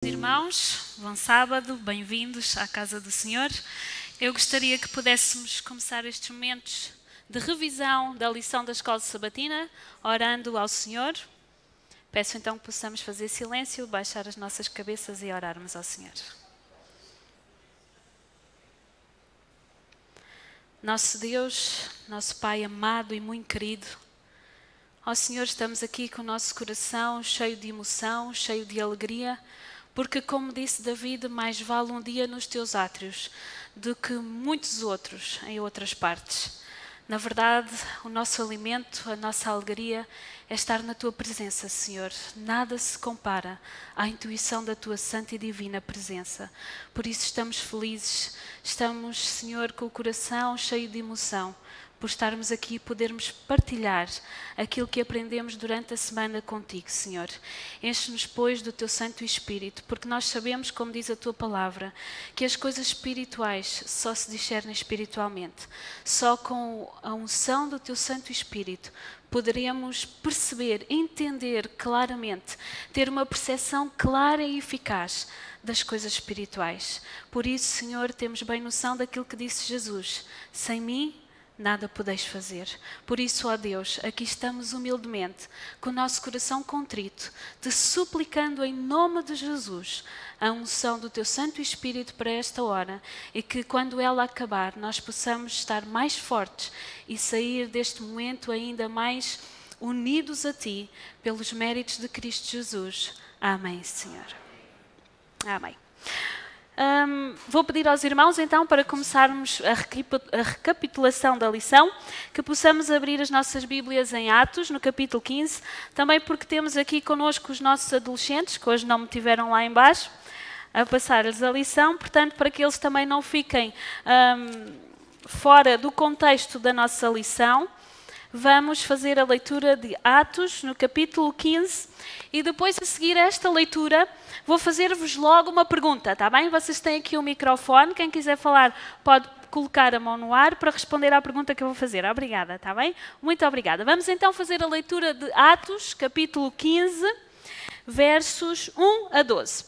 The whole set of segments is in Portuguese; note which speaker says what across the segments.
Speaker 1: Irmãos, bom sábado, bem-vindos à casa do Senhor. Eu gostaria que pudéssemos começar estes momentos de revisão da lição da Escola Sabatina, orando ao Senhor. Peço então que possamos fazer silêncio, baixar as nossas cabeças e orarmos ao Senhor. Nosso Deus, nosso Pai amado e muito querido, ó Senhor, estamos aqui com o nosso coração cheio de emoção, cheio de alegria, porque, como disse David, mais vale um dia nos teus átrios do que muitos outros em outras partes. Na verdade, o nosso alimento, a nossa alegria é estar na tua presença, Senhor. Nada se compara à intuição da tua santa e divina presença. Por isso estamos felizes, estamos, Senhor, com o coração cheio de emoção, por estarmos aqui e podermos partilhar aquilo que aprendemos durante a semana contigo, Senhor. Enche-nos, pois, do teu Santo Espírito, porque nós sabemos, como diz a tua palavra, que as coisas espirituais só se discernem espiritualmente. Só com a unção do teu Santo Espírito poderemos perceber, entender claramente, ter uma percepção clara e eficaz das coisas espirituais. Por isso, Senhor, temos bem noção daquilo que disse Jesus: sem mim nada podeis fazer. Por isso, ó Deus, aqui estamos humildemente, com o nosso coração contrito, te suplicando em nome de Jesus a unção do teu Santo Espírito para esta hora, e que quando ela acabar nós possamos estar mais fortes e sair deste momento ainda mais unidos a ti, pelos méritos de Cristo Jesus. Amém, Senhor. Amém. Vou pedir aos irmãos então, para começarmos a recapitulação da lição, que possamos abrir as nossas Bíblias em Atos, no capítulo 15, também porque temos aqui connosco os nossos adolescentes, que hoje não me tiveram lá em baixo, a passar-lhes a lição, portanto, para que eles também não fiquem fora do contexto da nossa lição, vamos fazer a leitura de Atos, no capítulo 15, e depois, a seguir a esta leitura, vou fazer-vos logo uma pergunta, está bem? Vocês têm aqui o microfone, quem quiser falar pode colocar a mão no ar para responder à pergunta que eu vou fazer. Obrigada, está bem? Muito obrigada. Vamos então fazer a leitura de Atos, capítulo 15, versos 1 a 12.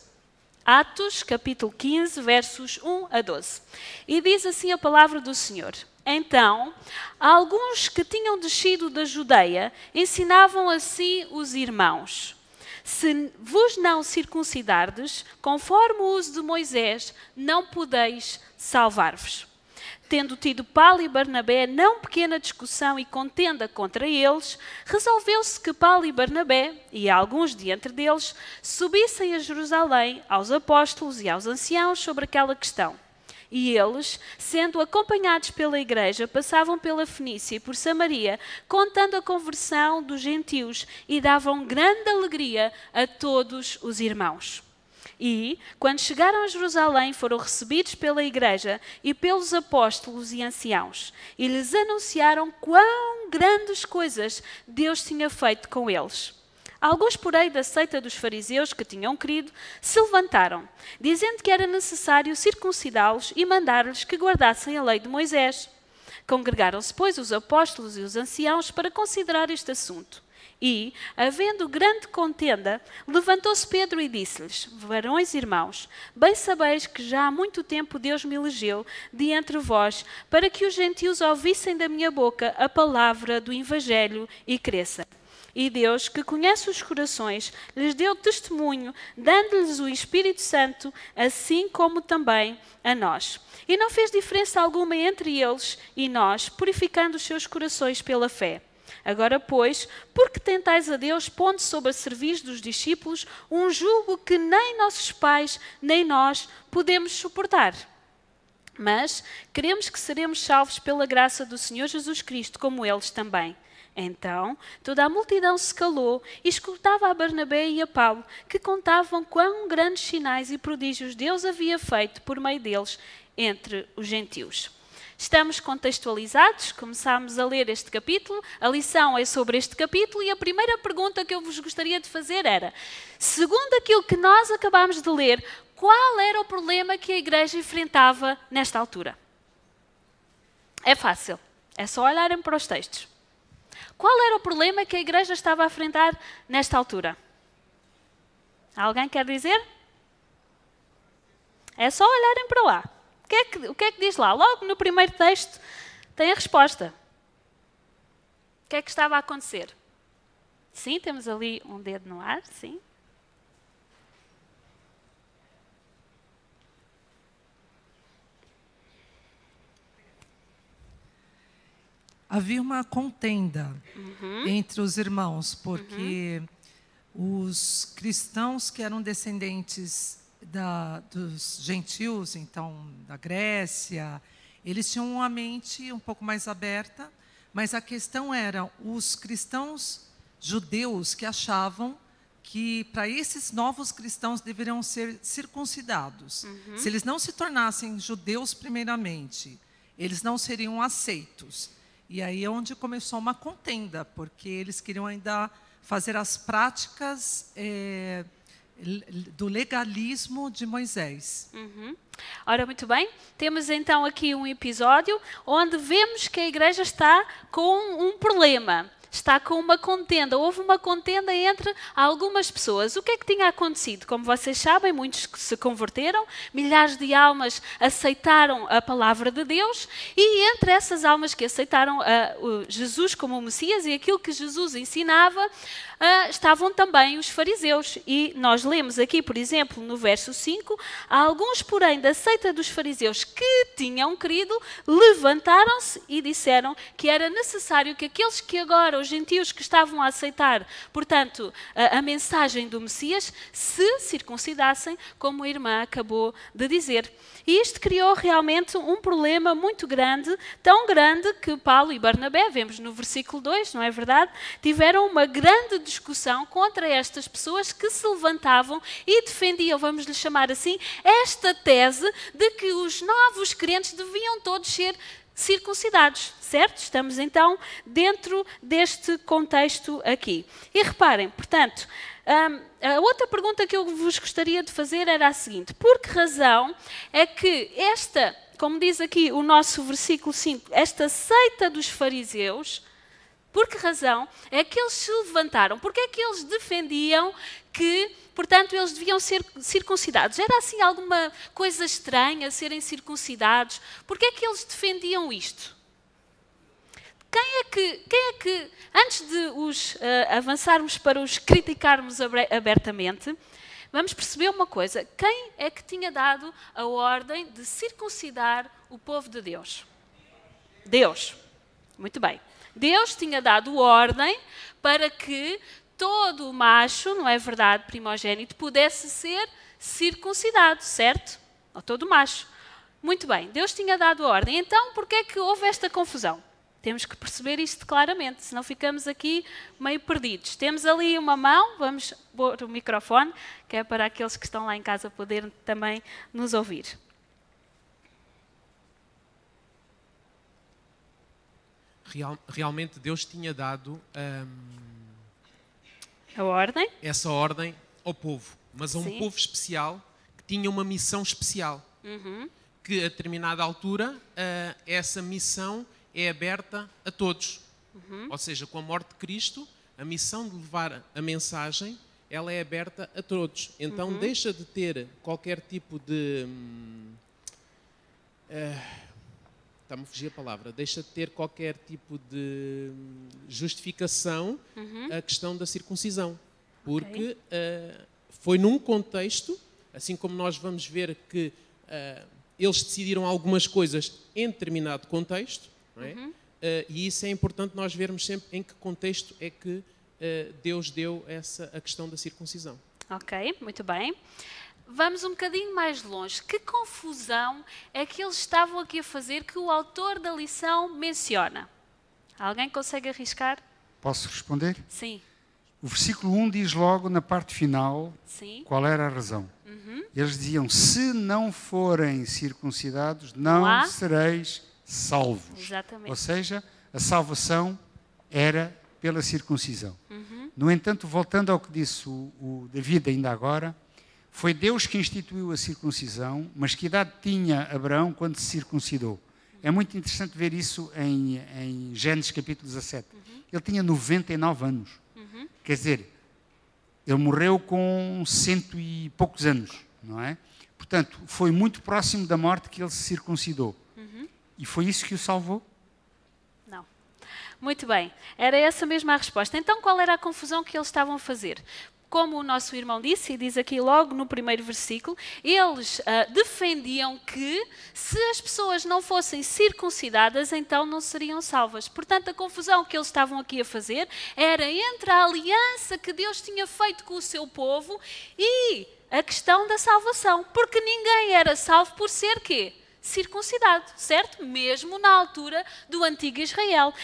Speaker 1: Atos, capítulo 15, versos 1 a 12. E diz assim a palavra do Senhor: Então, alguns que tinham descido da Judeia ensinavam assim os irmãos: se vos não circuncidardes, conforme o uso de Moisés, não podeis salvar-vos. Tendo tido Paulo e Barnabé não pequena discussão e contenda contra eles, resolveu-se que Paulo e Barnabé, e alguns de entre deles, subissem a Jerusalém aos apóstolos e aos anciãos sobre aquela questão. E eles, sendo acompanhados pela igreja, passavam pela Fenícia e por Samaria, contando a conversão dos gentios, e davam grande alegria a todos os irmãos. E, quando chegaram a Jerusalém, foram recebidos pela igreja e pelos apóstolos e anciãos, e lhes anunciaram quão grandes coisas Deus tinha feito com eles. Alguns, porém, da seita dos fariseus que tinham crido, se levantaram, dizendo que era necessário circuncidá-los e mandar-lhes que guardassem a lei de Moisés. Congregaram-se, pois, os apóstolos e os anciãos para considerar este assunto. E, havendo grande contenda, levantou-se Pedro e disse-lhes: Varões irmãos, bem sabeis que já há muito tempo Deus me elegeu de entre vós, para que os gentios ouvissem da minha boca a palavra do Evangelho e cresçam. E Deus, que conhece os corações, lhes deu testemunho, dando-lhes o Espírito Santo, assim como também a nós. E não fez diferença alguma entre eles e nós, purificando os seus corações pela fé. Agora, pois, porque tentais a Deus, pondo sobre a serviço dos discípulos um jugo que nem nossos pais, nem nós podemos suportar? Mas queremos que seremos salvos pela graça do Senhor Jesus Cristo, como eles também. Então, toda a multidão se calou e escutava a Barnabé e a Paulo, que contavam quão grandes sinais e prodígios Deus havia feito por meio deles entre os gentios. Estamos contextualizados, começámos a ler este capítulo, a lição é sobre este capítulo, e a primeira pergunta que eu vos gostaria de fazer era: segundo aquilo que nós acabámos de ler, qual era o problema que a igreja enfrentava nesta altura? É fácil, é só olharem para os textos. Qual era o problema que a igreja estava a enfrentar nesta altura? Alguém quer dizer? É só olharem para lá. O que é que diz lá? Logo no primeiro texto tem a resposta. O que é que estava a acontecer? Sim, temos ali um dedo no ar, sim.
Speaker 2: Havia uma contenda entre os irmãos, porque os cristãos que eram descendentes dos gentios, então da Grécia, eles tinham uma mente um pouco mais aberta, mas a questão era os cristãos judeus que achavam que para esses novos cristãos deveriam ser circuncidados. Se eles não se tornassem judeus primeiramente, eles não seriam aceitos. E aí é onde começou uma contenda, porque eles queriam ainda fazer as práticas do legalismo de Moisés.
Speaker 1: Ora, muito bem, temos então aqui um episódio onde vemos que a igreja está com um problema. Está com uma contenda, houve uma contenda entre algumas pessoas. O que é que tinha acontecido? Como vocês sabem, muitos se converteram, milhares de almas aceitaram a palavra de Deus e entre essas almas que aceitaram Jesus como o Messias e aquilo que Jesus ensinava, estavam também os fariseus. E nós lemos aqui, por exemplo, no verso 5, alguns, porém, da seita dos fariseus que tinham crido, levantaram-se e disseram que era necessário que aqueles que agora, os gentios que estavam a aceitar, portanto, a mensagem do Messias, se circuncidassem, como a irmã acabou de dizer. E isto criou realmente um problema muito grande, tão grande que Paulo e Barnabé, vemos no versículo 2, não é verdade? Tiveram uma grande discussão contra estas pessoas que se levantavam e defendiam, vamos lhe chamar assim, esta tese de que os novos crentes deviam todos ser circuncidados, certo? Estamos então dentro deste contexto aqui. E reparem, portanto, a outra pergunta que eu vos gostaria de fazer era a seguinte: por que razão é que esta, como diz aqui o nosso versículo 5, esta seita dos fariseus, por que razão é que eles se levantaram? Porque é que eles defendiam que, portanto, eles deviam ser circuncidados? Era assim alguma coisa estranha serem circuncidados? Porque é que eles defendiam isto? Quem é que antes de os avançarmos para os criticarmos abertamente, vamos perceber uma coisa: quem é que tinha dado a ordem de circuncidar o povo de Deus? Deus. Muito bem. Deus tinha dado ordem para que todo o macho, não é verdade, primogênito, pudesse ser circuncidado, certo? Ou todo macho. Muito bem, Deus tinha dado ordem. Então, por que é que houve esta confusão? Temos que perceber isto claramente, senão ficamos aqui meio perdidos. Temos ali uma mão, vamos pôr o microfone, que é para aqueles que estão lá em casa poderem também nos ouvir.
Speaker 3: Realmente Deus tinha dado
Speaker 1: a ordem?
Speaker 3: Essa ordem ao povo, mas a um
Speaker 1: Sim.
Speaker 3: povo especial que tinha uma missão especial. Que a determinada altura essa missão é aberta a todos. Ou seja, com a morte de Cristo, a missão de levar a mensagem, ela é aberta a todos. Então deixa de ter qualquer tipo de... está-me a fugir a palavra. Deixa de ter qualquer tipo de justificação a questão da circuncisão. Porque foi num contexto, assim como nós vamos ver que eles decidiram algumas coisas em determinado contexto, não é? E isso é importante nós vermos sempre em que contexto é que Deus deu a questão da circuncisão.
Speaker 1: Ok, muito bem. Vamos um bocadinho mais longe. Que confusão é que eles estavam aqui a fazer que o autor da lição menciona? Alguém consegue arriscar?
Speaker 4: Posso responder?
Speaker 1: Sim.
Speaker 4: O versículo 1 diz logo na parte final qual era a razão. Eles diziam: se não forem circuncidados, não sereis salvos.
Speaker 1: Exatamente.
Speaker 4: Ou seja, a salvação era pela circuncisão. No entanto, voltando ao que disse o David ainda agora, foi Deus que instituiu a circuncisão, mas que idade tinha Abraão quando se circuncidou? É muito interessante ver isso em Gênesis capítulo 17. Ele tinha 99 anos. Quer dizer, ele morreu com 100 e poucos anos, não é? Portanto, foi muito próximo da morte que ele se circuncidou. E foi isso que o salvou?
Speaker 1: Não. Muito bem. Era essa mesma a resposta. Então, qual era a confusão que eles estavam a fazer? Como o nosso irmão disse, e diz aqui logo no primeiro versículo, eles defendiam que se as pessoas não fossem circuncidadas, então não seriam salvas. Portanto, a confusão que eles estavam aqui a fazer era entre a aliança que Deus tinha feito com o seu povo e a questão da salvação. Porque ninguém era salvo por ser quê? Circuncidado, certo? Mesmo na altura do antigo Israel.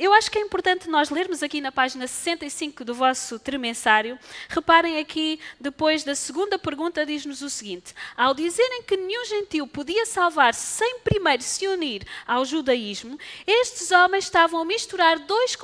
Speaker 1: Eu acho que é importante nós lermos aqui na página 65 do vosso tremensário. Reparem aqui, depois da segunda pergunta, diz-nos o seguinte: ao dizerem que nenhum gentio podia salvar-se sem primeiro se unir ao judaísmo, estes homens estavam a misturar dois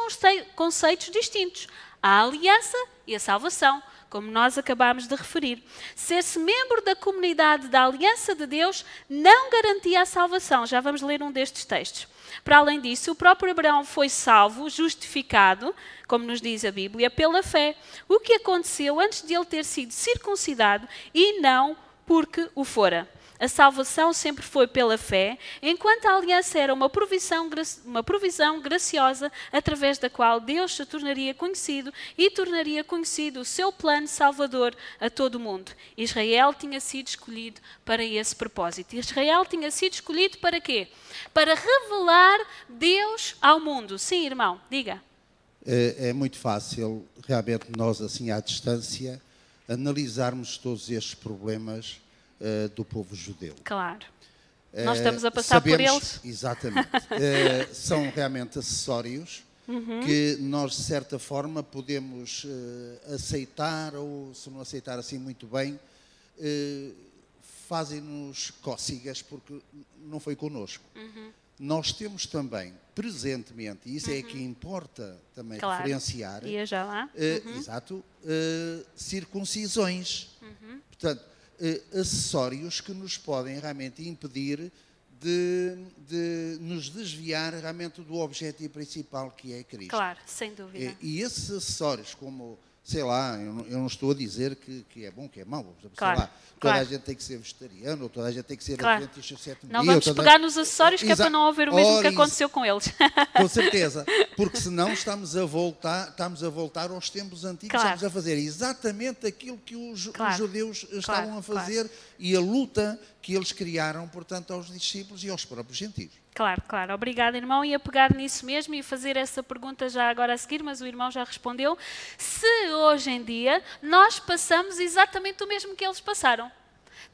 Speaker 1: conceitos distintos: a aliança e a salvação, como nós acabámos de referir. Ser-se membro da comunidade da aliança de Deus não garantia a salvação. Já vamos ler um destes textos. Para além disso, o próprio Abraão foi salvo, justificado, como nos diz a Bíblia, pela fé. O que aconteceu antes de ele ter sido circuncidado e não porque o fora. A salvação sempre foi pela fé, enquanto a aliança era uma provisão graciosa através da qual Deus se tornaria conhecido e tornaria conhecido o seu plano salvador a todo o mundo. Israel tinha sido escolhido para esse propósito. Israel tinha sido escolhido para quê? Para revelar Deus ao mundo. Sim, irmão, diga.
Speaker 5: É muito fácil, realmente, nós, assim, à distância, analisarmos todos estes problemas do povo judeu.
Speaker 1: Claro. Nós estamos a passar por eles.
Speaker 5: Exatamente. São realmente acessórios que nós, de certa forma, podemos aceitar, ou se não aceitar assim muito bem, fazem-nos cócegas porque não foi connosco. Nós temos também, presentemente, e isso é que importa também referenciar,
Speaker 1: ia já lá.
Speaker 5: Exato, circuncisões. Portanto, acessórios que nos podem realmente impedir de nos desviar realmente do objetivo principal, que é Cristo.
Speaker 1: Claro, sem dúvida.
Speaker 5: E esses acessórios, como, sei lá, eu não estou a dizer que é bom, que é mau,
Speaker 1: Claro,
Speaker 5: sei lá, toda a gente tem que ser vegetariano, ou toda a gente tem que ser adventista do sétimo dia.
Speaker 1: Não vamos pegar nos acessórios, que é para não haver o mesmo que aconteceu com eles.
Speaker 5: Com certeza, porque senão estamos a voltar aos tempos antigos, estamos a fazer exatamente aquilo que os judeus estavam a fazer e a luta que eles criaram, portanto, aos discípulos e aos próprios gentios.
Speaker 1: Claro, claro. Obrigada, irmão. Ia pegar nisso mesmo e fazer essa pergunta já agora a seguir, mas o irmão já respondeu. Se hoje em dia nós passamos exatamente o mesmo que eles passaram,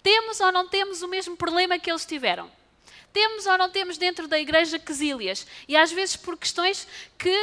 Speaker 1: temos ou não temos o mesmo problema que eles tiveram? Temos ou não temos dentro da igreja quesílias? E às vezes por questões que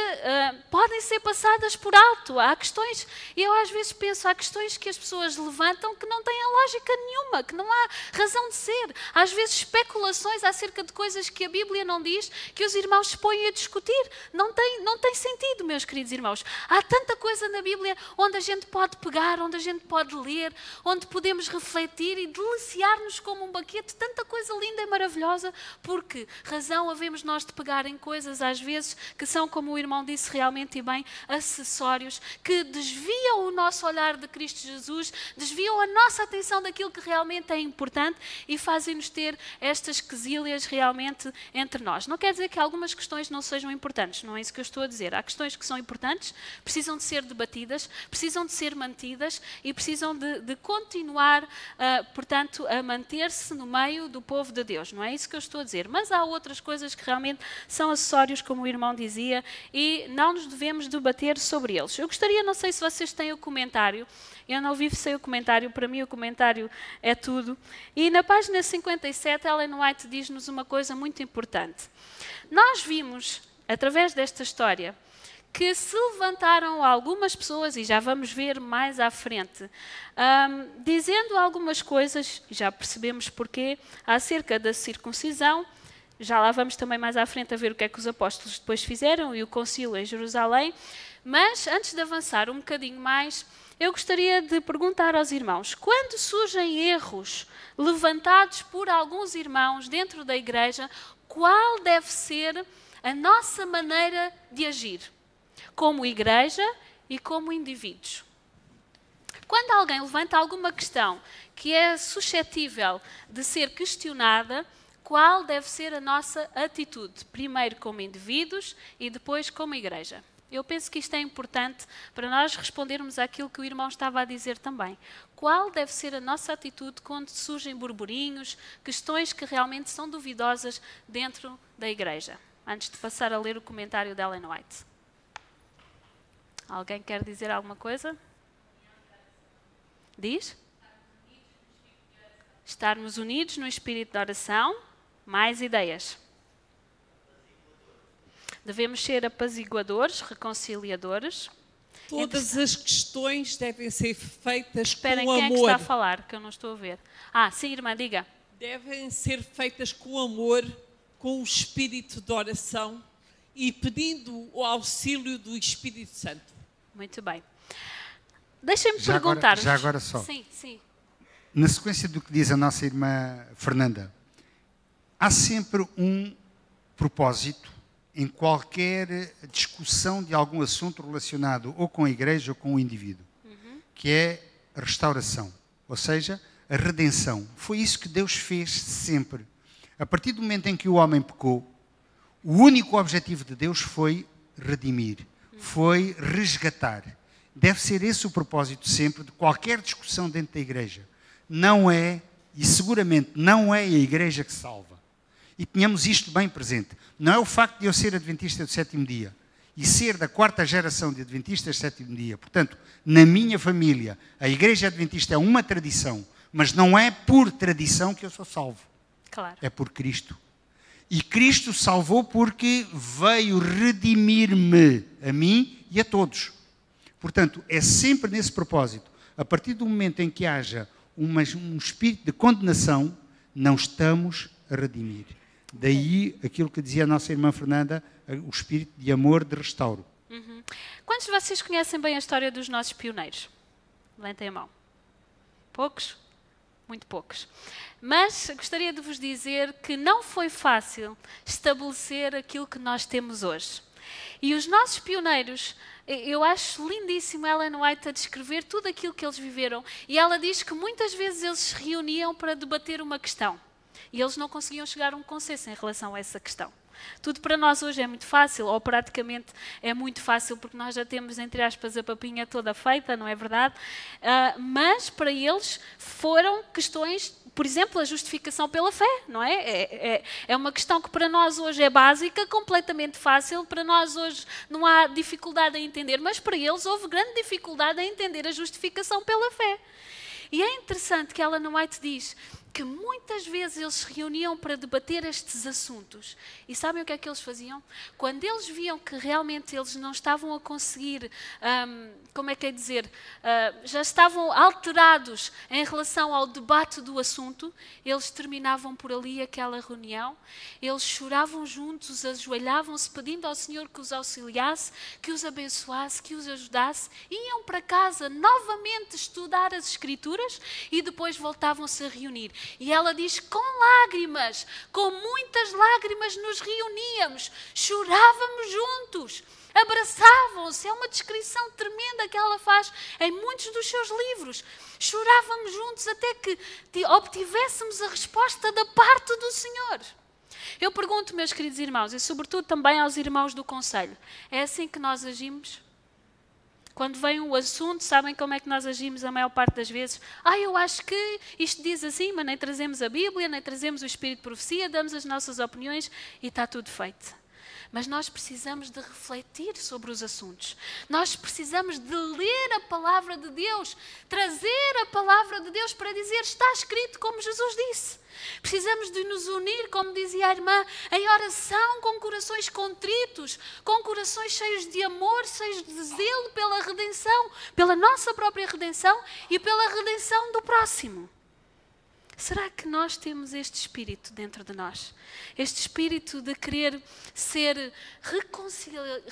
Speaker 1: podem ser passadas por alto. Há questões, eu às vezes penso, há questões que as pessoas levantam que não têm lógica nenhuma, que não há razão de ser. Às vezes especulações acerca de coisas que a Bíblia não diz, que os irmãos se põem a discutir. Não tem sentido, meus queridos irmãos. Há tanta coisa na Bíblia onde a gente pode pegar, onde a gente pode ler, onde podemos refletir e deliciar-nos como um banquete. Tanta coisa linda e maravilhosa. Porque razão havemos nós de pegar em coisas às vezes que são, como o irmão disse realmente e bem, acessórios, que desviam o nosso olhar de Cristo Jesus, desviam a nossa atenção daquilo que realmente é importante e fazem-nos ter estas quesílias realmente entre nós. Não quer dizer que algumas questões não sejam importantes, não é isso que eu estou a dizer. Há questões que são importantes, precisam de ser debatidas, precisam de ser mantidas e precisam de continuar, portanto, a manter-se no meio do povo de Deus. Não é isso que eu estou a dizer, mas há outras coisas que realmente são acessórios, como o irmão dizia, e não nos devemos debater sobre eles. Eu gostaria, não sei se vocês têm o comentário, eu não vivo sem o comentário, para mim o comentário é tudo, e na página 57 Ellen White diz-nos uma coisa muito importante. Nós vimos, através desta história, que se levantaram algumas pessoas, e já vamos ver mais à frente, dizendo algumas coisas, e já percebemos porquê, acerca da circuncisão. Já lá vamos também mais à frente a ver o que é que os apóstolos depois fizeram e o concílio em Jerusalém. Mas, antes de avançar um bocadinho mais, eu gostaria de perguntar aos irmãos, quando surgem erros levantados por alguns irmãos dentro da igreja, qual deve ser a nossa maneira de agir? Como igreja e como indivíduos. quando alguém levanta alguma questão que é suscetível de ser questionada, qual deve ser a nossa atitude? Primeiro como indivíduos e depois como igreja. Eu penso que isto é importante para nós respondermos àquilo que o irmão estava a dizer também. Qual deve ser a nossa atitude quando surgem burburinhos, questões que realmente são duvidosas dentro da igreja? Antes de passar a ler o comentário de Ellen White. Alguém quer dizer alguma coisa? Diz? Estarmos unidos no espírito de oração. Mais ideias? Devemos ser apaziguadores, reconciliadores.
Speaker 6: Todas as questões devem ser feitas
Speaker 1: Esperem,
Speaker 6: com amor.
Speaker 1: Quem é que está a falar? Que eu não estou a ver. Sim, irmã, diga.
Speaker 6: Devem ser feitas com amor, com o espírito de oração e pedindo o auxílio do Espírito Santo.
Speaker 1: Muito bem. Deixem-me perguntar-vos.
Speaker 4: Já agora só.
Speaker 1: Sim, sim.
Speaker 4: Na sequência do que diz a nossa irmã Fernanda, há sempre um propósito em qualquer discussão de algum assunto relacionado ou com a igreja ou com o indivíduo, que é a restauração, ou seja, a redenção. Foi isso que Deus fez sempre. A partir do momento em que o homem pecou, o único objetivo de Deus foi redimir, foi resgatar. Deve ser esse o propósito sempre de qualquer discussão dentro da igreja. Não é, e seguramente não é a igreja que salva. E tenhamos isto bem presente. Não é o facto de eu ser adventista do sétimo dia e ser da 4ª geração de adventistas do sétimo dia. Portanto, na minha família, a igreja adventista é uma tradição, mas não é por tradição que eu sou salvo.
Speaker 1: Claro.
Speaker 4: É por Cristo. E Cristo salvou porque veio redimir-me, a mim e a todos. Portanto, é sempre nesse propósito. A partir do momento em que haja um espírito de condenação, não estamos a redimir. Daí aquilo que dizia a nossa irmã Fernanda, o espírito de amor, de restauro.
Speaker 1: Quantos de vocês conhecem bem a história dos nossos pioneiros? Levantem a mão. Poucos? Muito poucos. Mas gostaria de vos dizer que não foi fácil estabelecer aquilo que nós temos hoje. E os nossos pioneiros, eu acho lindíssimo Ellen White a descrever tudo aquilo que eles viveram. E ela diz que muitas vezes eles se reuniam para debater uma questão. E eles não conseguiam chegar a um consenso em relação a essa questão. Tudo para nós hoje é muito fácil, ou praticamente é muito fácil, porque nós já temos, entre aspas, a papinha toda feita, não é verdade? Mas para eles foram questões, por exemplo, a justificação pela fé, não é? É uma questão que para nós hoje é básica, completamente fácil, para nós hoje não há dificuldade em entender, mas para eles houve grande dificuldade em entender a justificação pela fé. E é interessante que Ellen White diz que muitas vezes eles se reuniam para debater estes assuntos. E sabem o que é que eles faziam? Quando eles viam que realmente eles não estavam a conseguir, já estavam alterados em relação ao debate do assunto, eles terminavam por ali aquela reunião, eles choravam juntos, ajoelhavam-se pedindo ao Senhor que os auxiliasse, que os abençoasse, que os ajudasse, iam para casa novamente estudar as Escrituras e depois voltavam-se a reunir. E ela diz, com lágrimas, com muitas lágrimas nos reuníamos, chorávamos juntos, abraçavam-se. É uma descrição tremenda que ela faz em muitos dos seus livros. Chorávamos juntos até que obtivéssemos a resposta da parte do Senhor. Eu pergunto, meus queridos irmãos, e sobretudo também aos irmãos do Conselho, é assim que nós agimos? Quando vem o assunto, sabem como é que nós agimos a maior parte das vezes? Eu acho que isto diz assim, mas nem trazemos a Bíblia, nem trazemos o Espírito de Profecia, damos as nossas opiniões e está tudo feito. Mas nós precisamos de refletir sobre os assuntos. Nós precisamos de ler a Palavra de Deus, trazer a Palavra de Deus para dizer, está escrito como Jesus disse. Precisamos de nos unir, como dizia a irmã, em oração, com corações contritos, com corações cheios de amor, cheios de zelo pela redenção, pela nossa própria redenção e pela redenção do próximo. Será que nós temos este espírito dentro de nós? Este espírito de querer ser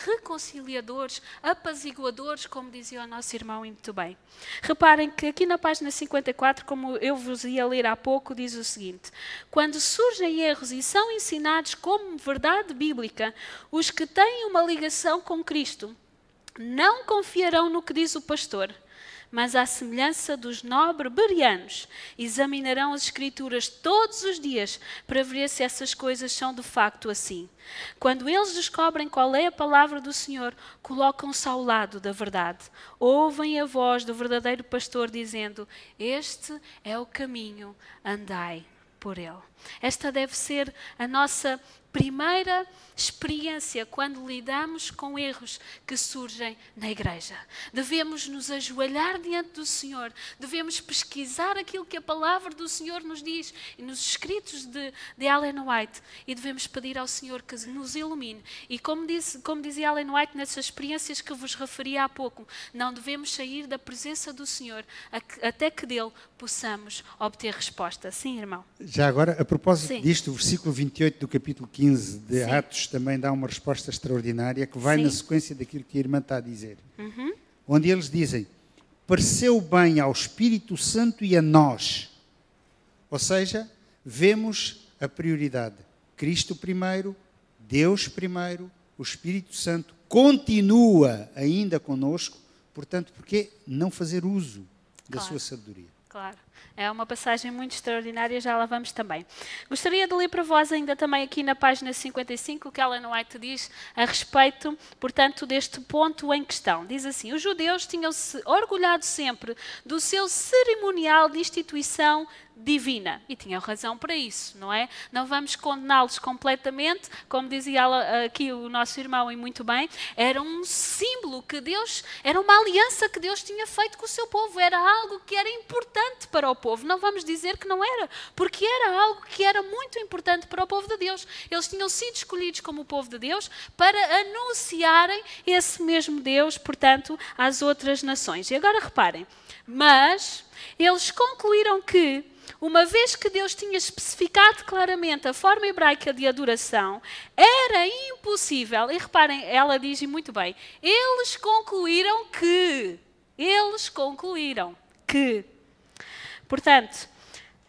Speaker 1: reconciliadores, apaziguadores, como dizia o nosso irmão muito bem. Reparem que aqui na página 54, como eu vos ia ler há pouco, diz o seguinte: quando surgem erros e são ensinados como verdade bíblica, os que têm uma ligação com Cristo não confiarão no que diz o pastor, Mas à semelhança dos nobres bereanos, examinarão as Escrituras todos os dias para ver se essas coisas são de facto assim. Quando eles descobrem qual é a palavra do Senhor, colocam-se ao lado da verdade. Ouvem a voz do verdadeiro pastor dizendo: este é o caminho, andai por ele. Esta deve ser a nossa primeira experiência quando lidamos com erros que surgem na igreja. Devemos nos ajoelhar diante do Senhor, devemos pesquisar aquilo que a palavra do Senhor nos diz e nos escritos de Ellen White, e devemos pedir ao Senhor que nos ilumine. E como dizia Ellen White nessas experiências que vos referi há pouco, não devemos sair da presença do Senhor até que dele possamos obter resposta. Sim, irmão?
Speaker 4: Já agora, a propósito
Speaker 1: Sim.
Speaker 4: disto, o versículo 28 do capítulo 15 de
Speaker 1: Sim.
Speaker 4: Atos também dá uma resposta extraordinária que vai
Speaker 1: Sim.
Speaker 4: na sequência daquilo que a irmã está a dizer. Onde eles dizem: pareceu bem ao Espírito Santo e a nós. Ou seja, vemos a prioridade. Cristo primeiro, Deus primeiro, o Espírito Santo continua ainda conosco, portanto, por que não fazer uso da
Speaker 1: Claro.
Speaker 4: sua sabedoria?
Speaker 1: Claro. É uma passagem muito extraordinária, já lá vamos também. Gostaria de ler para vós ainda também aqui na página 55 o que Ellen White diz a respeito, portanto, deste ponto em questão. Diz assim: os judeus tinham-se orgulhado sempre do seu cerimonial de instituição divina. E tinham razão para isso, não é? Não vamos condená-los completamente, como dizia aqui o nosso irmão, e muito bem, era um símbolo que Deus, era uma aliança que Deus tinha feito com o seu povo, era algo que era importante para o povo. Não vamos dizer que não era, porque era algo que era muito importante para o povo de Deus. Eles tinham sido escolhidos como o povo de Deus para anunciarem esse mesmo Deus, portanto, às outras nações. E agora reparem, mas eles concluíram que, uma vez que Deus tinha especificado claramente a forma hebraica de adoração, era impossível, e reparem, ela diz muito bem, eles concluíram que, portanto,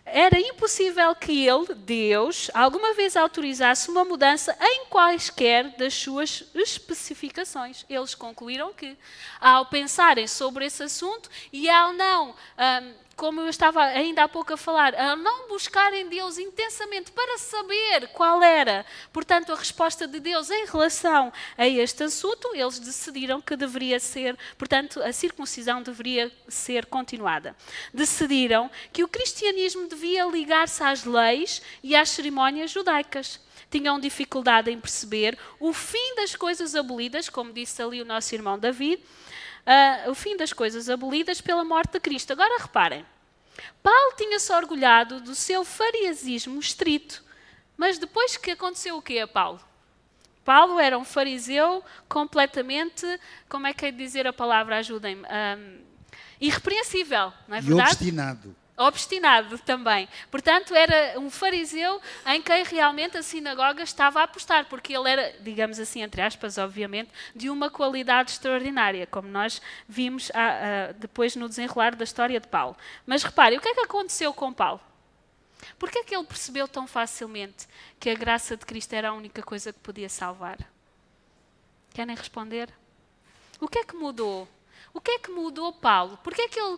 Speaker 1: era impossível que ele, Deus, alguma vez autorizasse uma mudança em quaisquer das suas especificações. Eles concluíram que, ao pensarem sobre esse assunto e ao não, como eu estava ainda há pouco a falar, ao não buscarem Deus intensamente para saber qual era, portanto, a resposta de Deus em relação a este assunto, eles decidiram que deveria ser, portanto, a circuncisão deveria ser continuada. Decidiram que o cristianismo devia ligar-se às leis e às cerimónias judaicas. Tinham dificuldade em perceber o fim das coisas abolidas, como disse ali o nosso irmão David, o fim das coisas abolidas pela morte de Cristo. Agora reparem, Paulo tinha-se orgulhado do seu farisaísmo estrito, mas depois que aconteceu o quê a Paulo? Paulo era um fariseu completamente, como é que é de dizer a palavra, ajudem-me, irrepreensível, não é verdade?
Speaker 4: E obstinado.
Speaker 1: Obstinado também. Portanto, era um fariseu em quem realmente a sinagoga estava a apostar, porque ele era, digamos assim, entre aspas, obviamente, de uma qualidade extraordinária, como nós vimos depois no desenrolar da história de Paulo. Mas reparem, o que é que aconteceu com Paulo? Por que é que ele percebeu tão facilmente que a graça de Cristo era a única coisa que podia salvar? Querem responder? O que é que mudou? O que é que mudou Paulo? Porque é que ele,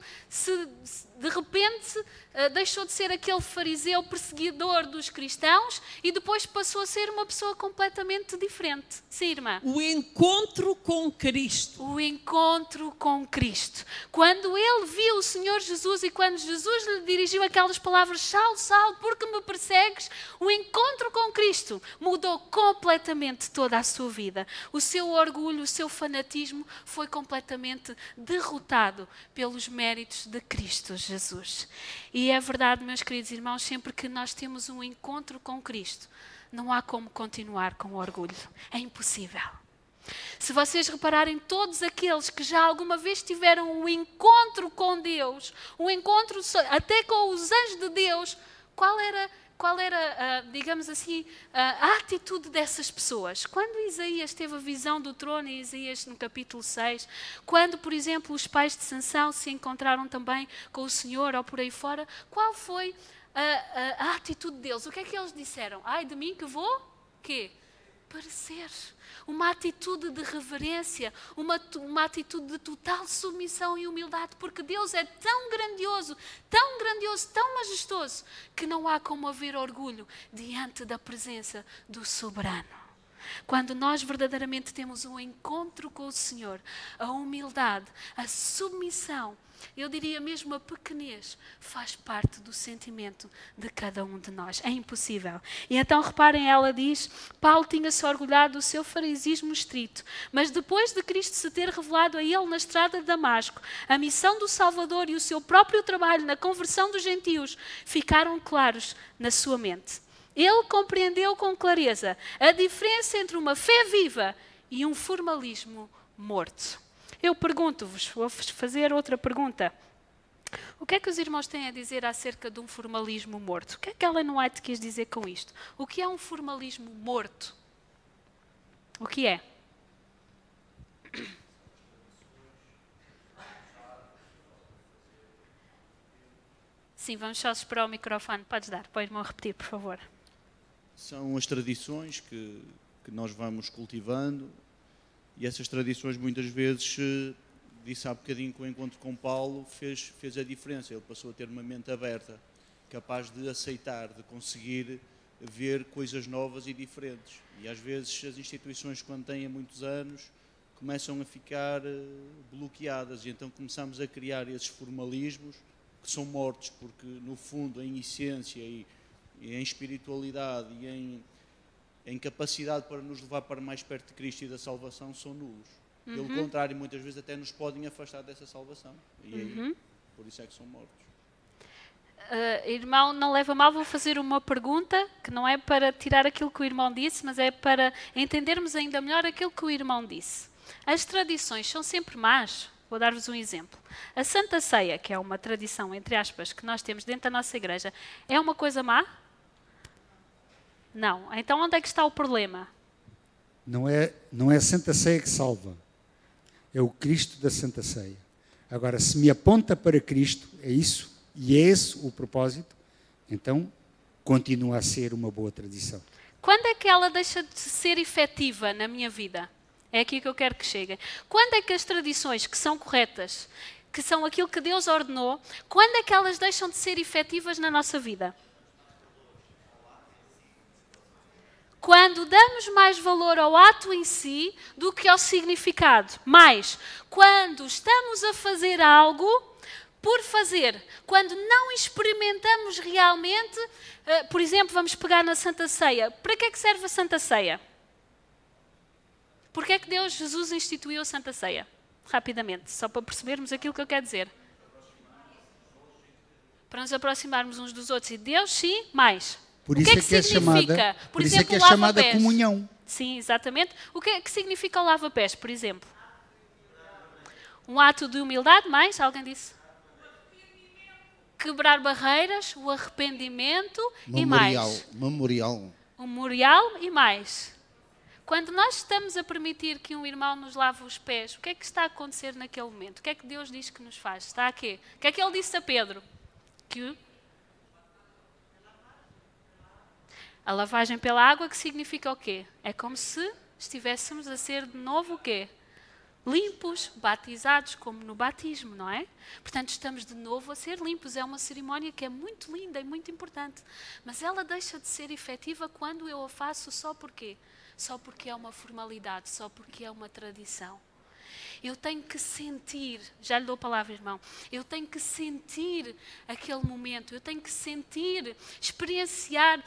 Speaker 1: de repente, deixou de ser aquele fariseu perseguidor dos cristãos e depois passou a ser uma pessoa completamente diferente? Sim, irmã?
Speaker 6: O encontro com Cristo.
Speaker 1: O encontro com Cristo. Quando ele viu o Senhor Jesus e quando Jesus lhe dirigiu aquelas palavras: Saulo, Saulo, por que me persegues? O encontro com Cristo mudou completamente toda a sua vida. O seu orgulho, o seu fanatismo foi completamente derrotado pelos méritos de Cristo Jesus. E é verdade, meus queridos irmãos, sempre que nós temos um encontro com Cristo, não há como continuar com orgulho. É impossível. Se vocês repararem, todos aqueles que já alguma vez tiveram um encontro com Deus, um encontro até com os anjos de Deus, qual era, digamos assim, a atitude dessas pessoas? Quando Isaías teve a visão do trono, em Isaías no capítulo 6, quando, por exemplo, os pais de Sansão se encontraram também com o Senhor ou por aí fora, qual foi a atitude deles? O que é que eles disseram? Ai de mim que vou? Quê? parecer. Uma atitude de reverência, uma atitude de total submissão e humildade, porque Deus é tão grandioso, tão majestoso, que não há como haver orgulho diante da presença do soberano. Quando nós verdadeiramente temos um encontro com o Senhor, a humildade, a submissão, eu diria mesmo a pequenez, faz parte do sentimento de cada um de nós. É impossível. E então reparem, ela diz, Paulo tinha-se orgulhado do seu fariseísmo estrito, mas depois de Cristo se ter revelado a ele na estrada de Damasco, a missão do Salvador e o seu próprio trabalho na conversão dos gentios ficaram claros na sua mente. Ele compreendeu com clareza a diferença entre uma fé viva e um formalismo morto. Eu pergunto-vos, vou-vos fazer outra pergunta. O que é que os irmãos têm a dizer acerca de um formalismo morto? O que é que Ellen White quis dizer com isto? O que é um formalismo morto? O que é? Sim, vamos só esperar o microfone. Podes dar, para o irmão repetir, por favor.
Speaker 5: São as tradições que nós vamos cultivando. E essas tradições muitas vezes, disse há bocadinho que o encontro com Paulo fez a diferença. Ele passou a ter uma mente aberta, capaz de aceitar, de conseguir ver coisas novas e diferentes. E às vezes as instituições, quando têm há muitos anos, começam a ficar bloqueadas. E então começamos a criar esses formalismos que são mortos, porque no fundo, em essência e em espiritualidade e em capacidade para nos levar para mais perto de Cristo e da salvação, são nulos. Pelo contrário, muitas vezes até nos podem afastar dessa salvação. E aí, por isso é que são mortos.
Speaker 1: Irmão, não leva mal, vou fazer uma pergunta, que não é para tirar aquilo que o irmão disse, mas é para entendermos ainda melhor aquilo que o irmão disse. As tradições são sempre más. Vou dar-vos um exemplo. A Santa Ceia, que é uma tradição, entre aspas, que nós temos dentro da nossa igreja, é uma coisa má? Não. Então onde é que está o problema?
Speaker 4: Não é a Santa Ceia que salva. É o Cristo da Santa Ceia. Agora, se me aponta para Cristo, é isso, e é esse o propósito, então continua a ser uma boa tradição.
Speaker 1: Quando é que ela deixa de ser efetiva na minha vida? É aqui que eu quero que cheguem. Quando é que as tradições que são corretas, que são aquilo que Deus ordenou, quando é que elas deixam de ser efetivas na nossa vida? Quando damos mais valor ao ato em si do que ao significado. Mais, quando estamos a fazer algo por fazer, quando não experimentamos realmente, por exemplo, vamos pegar na Santa Ceia. Para que é que serve a Santa Ceia? Porquê é que Jesus instituiu a Santa Ceia? Rapidamente, só para percebermos aquilo que eu quero dizer. Para nos aproximarmos uns dos outros e de Deus, sim, mais.
Speaker 4: Por isso
Speaker 1: o que é que significa? Por exemplo,
Speaker 4: é chamada comunhão.
Speaker 1: Sim, exatamente. O que é que significa o lava-pés, por exemplo? Um ato de humildade, mais? Alguém disse? Quebrar barreiras, o arrependimento e mais.
Speaker 5: Memorial.
Speaker 1: Um memorial e mais. Quando nós estamos a permitir que um irmão nos lave os pés, o que é que está a acontecer naquele momento? O que é que Deus diz que nos faz? Está a quê? O que é que ele disse a Pedro? Que a lavagem pela água, que significa o quê? É como se estivéssemos a ser de novo o quê? Limpos, batizados, como no batismo, não é? Portanto, estamos de novo a ser limpos. É uma cerimónia que é muito linda e muito importante. Mas ela deixa de ser efetiva quando eu a faço só porquê? Só porque é uma formalidade, só porque é uma tradição. Eu tenho que sentir, já lhe dou a palavra, irmão, eu tenho que sentir aquele momento, eu tenho que sentir, experienciar,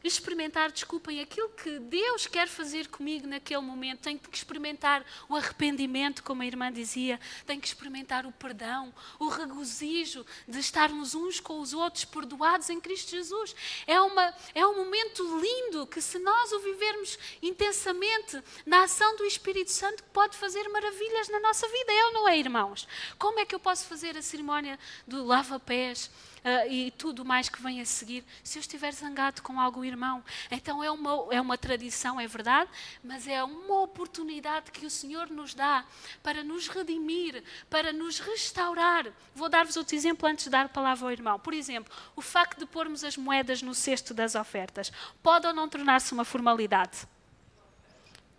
Speaker 1: experimentar, desculpem, aquilo que Deus quer fazer comigo naquele momento. Tenho que experimentar o arrependimento, como a irmã dizia, tenho que experimentar o perdão, o regozijo de estarmos uns com os outros perdoados em Cristo Jesus. É um momento lindo que, se nós o vivermos intensamente na ação do Espírito Santo, pode fazer maravilhas na nossa vida. É ou não é, irmãos? Como é que eu posso fazer a cerimónia do lava-pés e tudo mais que vem a seguir, se eu estiver zangado com algum irmão? Então é uma tradição, é verdade, mas é uma oportunidade que o Senhor nos dá para nos redimir, para nos restaurar. Vou dar-vos outro exemplo antes de dar a palavra ao irmão. Por exemplo, o facto de pormos as moedas no cesto das ofertas pode ou não tornar-se uma formalidade?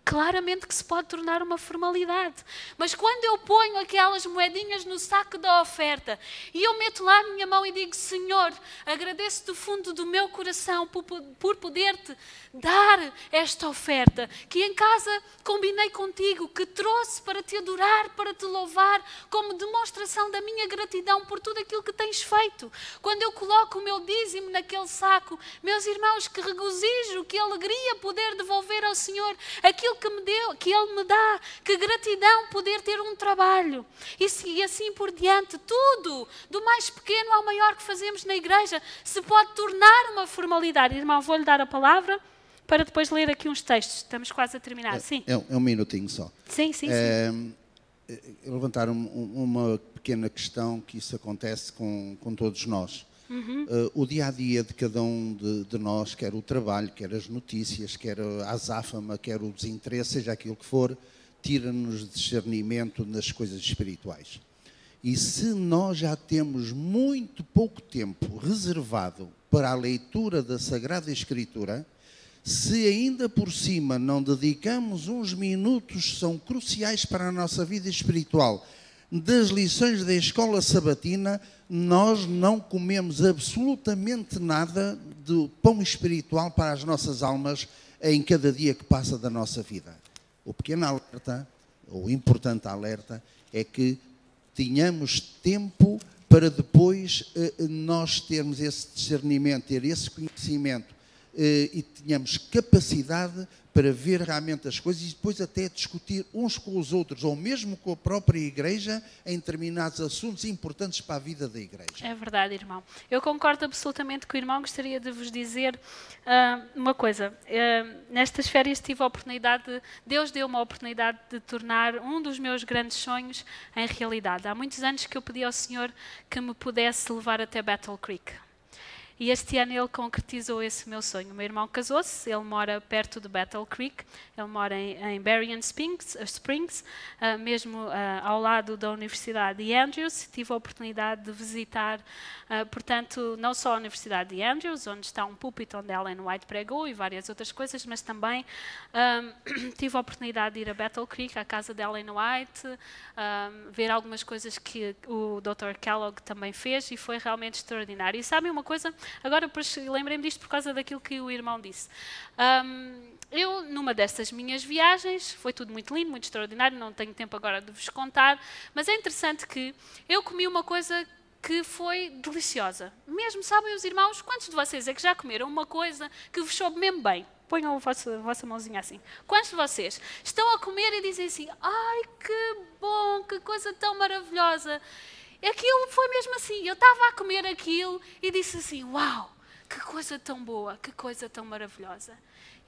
Speaker 1: claramente que se pode tornar uma formalidade. Mas quando eu ponho aquelas moedinhas no saco da oferta e eu meto lá a minha mão e digo: Senhor, agradeço do fundo do meu coração por poder-te dar esta oferta, que em casa combinei contigo, que trouxe para te adorar, para te louvar, como demonstração da minha gratidão por tudo aquilo que tens feito. Quando eu coloco o meu dízimo naquele saco, meus irmãos, que regozijo, que alegria poder devolver ao Senhor aquilo que me deu, que Ele me dá, que gratidão poder ter um trabalho. E assim por diante, tudo, do mais pequeno ao maior que fazemos na igreja, se pode tornar uma formalidade. Irmão, vou-lhe dar a palavra para depois ler aqui uns textos. Estamos quase a terminar. Sim.
Speaker 5: É um minutinho só.
Speaker 1: Sim.
Speaker 5: Levantar uma pequena questão, que isso acontece com todos nós. O dia-a-dia de cada um de nós, quer o trabalho, quer as notícias, quer a azáfama, quer o desinteresse, seja aquilo que for, tira-nos discernimento nas coisas espirituais. E se nós já temos muito pouco tempo reservado para a leitura da Sagrada Escritura, se ainda por cima não dedicamos uns minutos que são cruciais para a nossa vida espiritual, das lições da escola sabatina, nós não comemos absolutamente nada do pão espiritual para as nossas almas em cada dia que passa da nossa vida. O pequeno alerta, ou importante alerta, é que tenhamos tempo para depois nós termos esse discernimento, ter esse conhecimento e tenhamos capacidade para ver realmente as coisas e depois até discutir uns com os outros, ou mesmo com a própria igreja, em determinados assuntos importantes para a vida da igreja.
Speaker 1: É verdade, irmão. Eu concordo absolutamente com o irmão. Gostaria de vos dizer uma coisa. Nestas férias tive a oportunidade, Deus deu uma oportunidade de tornar um dos meus grandes sonhos em realidade. Há muitos anos que eu pedi ao Senhor que me pudesse levar até Battle Creek. E este ano ele concretizou esse meu sonho. O meu irmão casou-se, ele mora perto de Battle Creek, ele mora em Berrien Springs, mesmo ao lado da Universidade de Andrews. Tive a oportunidade de visitar, portanto, não só a Universidade de Andrews, onde está um púlpito onde Ellen White pregou e várias outras coisas, mas também tive a oportunidade de ir a Battle Creek, à casa de Ellen White, ver algumas coisas que o Dr. Kellogg também fez e foi realmente extraordinário. E sabem uma coisa? Agora lembrei-me disto por causa daquilo que o irmão disse. Eu, numa dessas minhas viagens, foi tudo muito lindo, muito extraordinário, não tenho tempo agora de vos contar, mas é interessante que eu comi uma coisa que foi deliciosa. Mesmo, sabem os irmãos, quantos de vocês é que já comeram uma coisa que vos soube mesmo bem? Ponham a vossa mãozinha assim. Quantos de vocês estão a comer e dizem assim: ai, que bom, que coisa tão maravilhosa. Aquilo foi mesmo assim, eu estava a comer aquilo e disse assim: uau, que coisa tão boa, que coisa tão maravilhosa.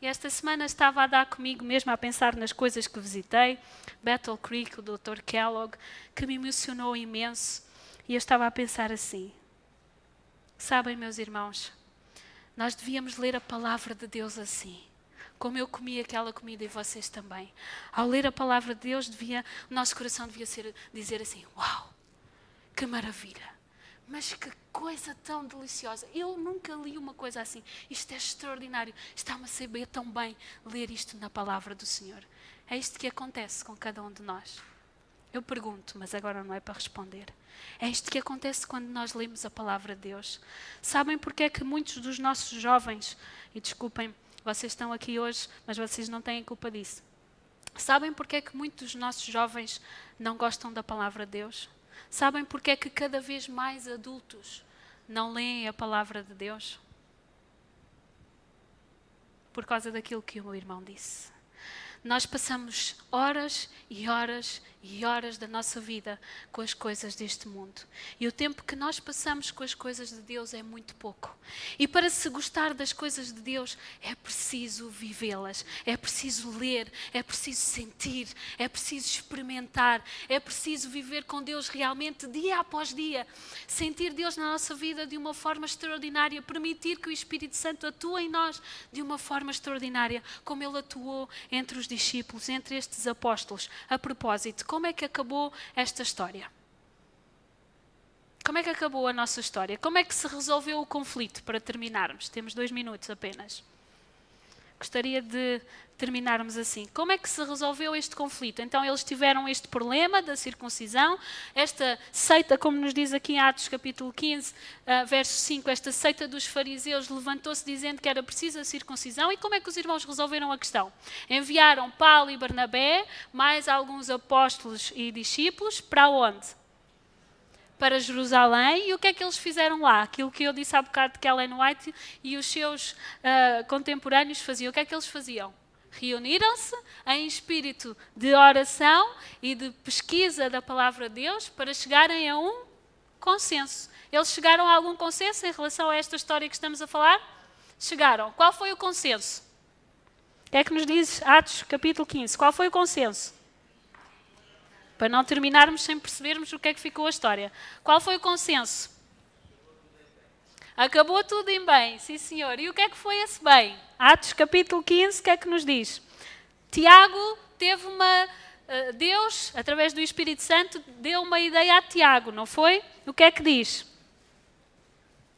Speaker 1: E esta semana estava a dar comigo mesmo a pensar nas coisas que visitei, Battle Creek, o Dr. Kellogg, que me emocionou imenso. E eu estava a pensar assim: sabem, meus irmãos, nós devíamos ler a palavra de Deus assim. Como eu comi aquela comida e vocês também. Ao ler a palavra de Deus, o nosso coração devia dizer assim: uau, que maravilha, mas que coisa tão deliciosa. Eu nunca li uma coisa assim. Isto é extraordinário. Está-me a saber tão bem ler isto na palavra do Senhor. É isto que acontece com cada um de nós. Eu pergunto, mas agora não é para responder. É isto que acontece quando nós lemos a palavra de Deus. Sabem porque é que muitos dos nossos jovens, e desculpem, vocês estão aqui hoje, mas vocês não têm culpa disso. Sabem porque é que muitos dos nossos jovens não gostam da palavra de Deus? Sabem porque é que cada vez mais adultos não leem a palavra de Deus? Por causa daquilo que o meu irmão disse. Nós passamos horas e horas e horas da nossa vida com as coisas deste mundo. E o tempo que nós passamos com as coisas de Deus é muito pouco. E para se gostar das coisas de Deus, é preciso vivê-las, é preciso ler, é preciso sentir, é preciso experimentar, é preciso viver com Deus realmente dia após dia. Sentir Deus na nossa vida de uma forma extraordinária, permitir que o Espírito Santo atue em nós de uma forma extraordinária, como Ele atuou entre os discípulos, entre estes apóstolos. A propósito, como é que acabou esta história? Como é que acabou a nossa história? Como é que se resolveu o conflito, para terminarmos? Temos 2 minutos apenas. gostaria de terminarmos assim. Como é que se resolveu este conflito? Então eles tiveram este problema da circuncisão, esta seita, como nos diz aqui em Atos capítulo 15, verso 5, esta seita dos fariseus levantou-se dizendo que era preciso a circuncisão. E como é que os irmãos resolveram a questão? Enviaram Paulo e Barnabé, mais alguns apóstolos e discípulos, para onde? Para Jerusalém. E o que é que eles fizeram lá? Aquilo que eu disse há bocado que Ellen White e os seus contemporâneos faziam. O que é que eles faziam? Reuniram-se em espírito de oração e de pesquisa da palavra de Deus para chegarem a um consenso. Eles chegaram a algum consenso em relação a esta história que estamos a falar? Chegaram. Qual foi o consenso? O que é que nos diz Atos capítulo 15? Qual foi o consenso? Para não terminarmos sem percebermos o que é que ficou a história. Qual foi o consenso? Acabou tudo em bem, sim senhor. E o que é que foi esse bem? Atos capítulo 15, o que é que nos diz? Tiago teve Deus, através do Espírito Santo, deu uma ideia a Tiago, não foi? O que é que diz?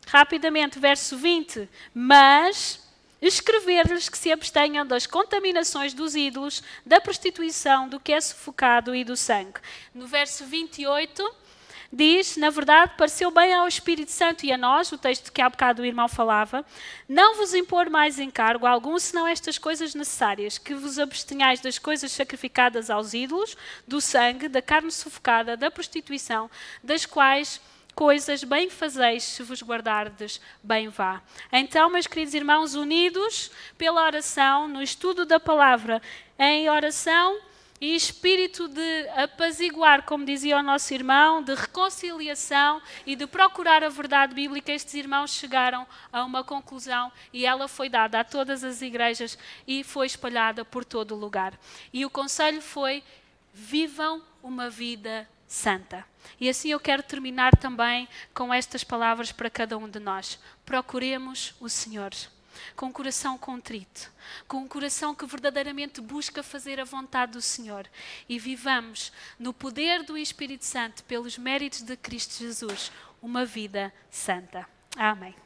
Speaker 1: Rapidamente, verso 20. Mas escrever-lhes que se abstenham das contaminações dos ídolos, da prostituição, do que é sufocado e do sangue. No verso 28... diz, na verdade, pareceu bem ao Espírito Santo e a nós, o texto que há bocado o irmão falava, não vos impor mais encargo algum, senão estas coisas necessárias, que vos abstenhais das coisas sacrificadas aos ídolos, do sangue, da carne sufocada, da prostituição, das quais coisas bem fazeis, se vos guardardes, bem vá. Então, meus queridos irmãos, unidos pela oração, no estudo da palavra, em oração, e espírito de apaziguar, como dizia o nosso irmão, de reconciliação e de procurar a verdade bíblica, estes irmãos chegaram a uma conclusão e ela foi dada a todas as igrejas e foi espalhada por todo o lugar. E o conselho foi: vivam uma vida santa. E assim eu quero terminar também com estas palavras para cada um de nós. Procuremos o Senhor com um coração contrito, com um coração que verdadeiramente busca fazer a vontade do Senhor, e vivamos no poder do Espírito Santo, pelos méritos de Cristo Jesus, uma vida santa. Amém.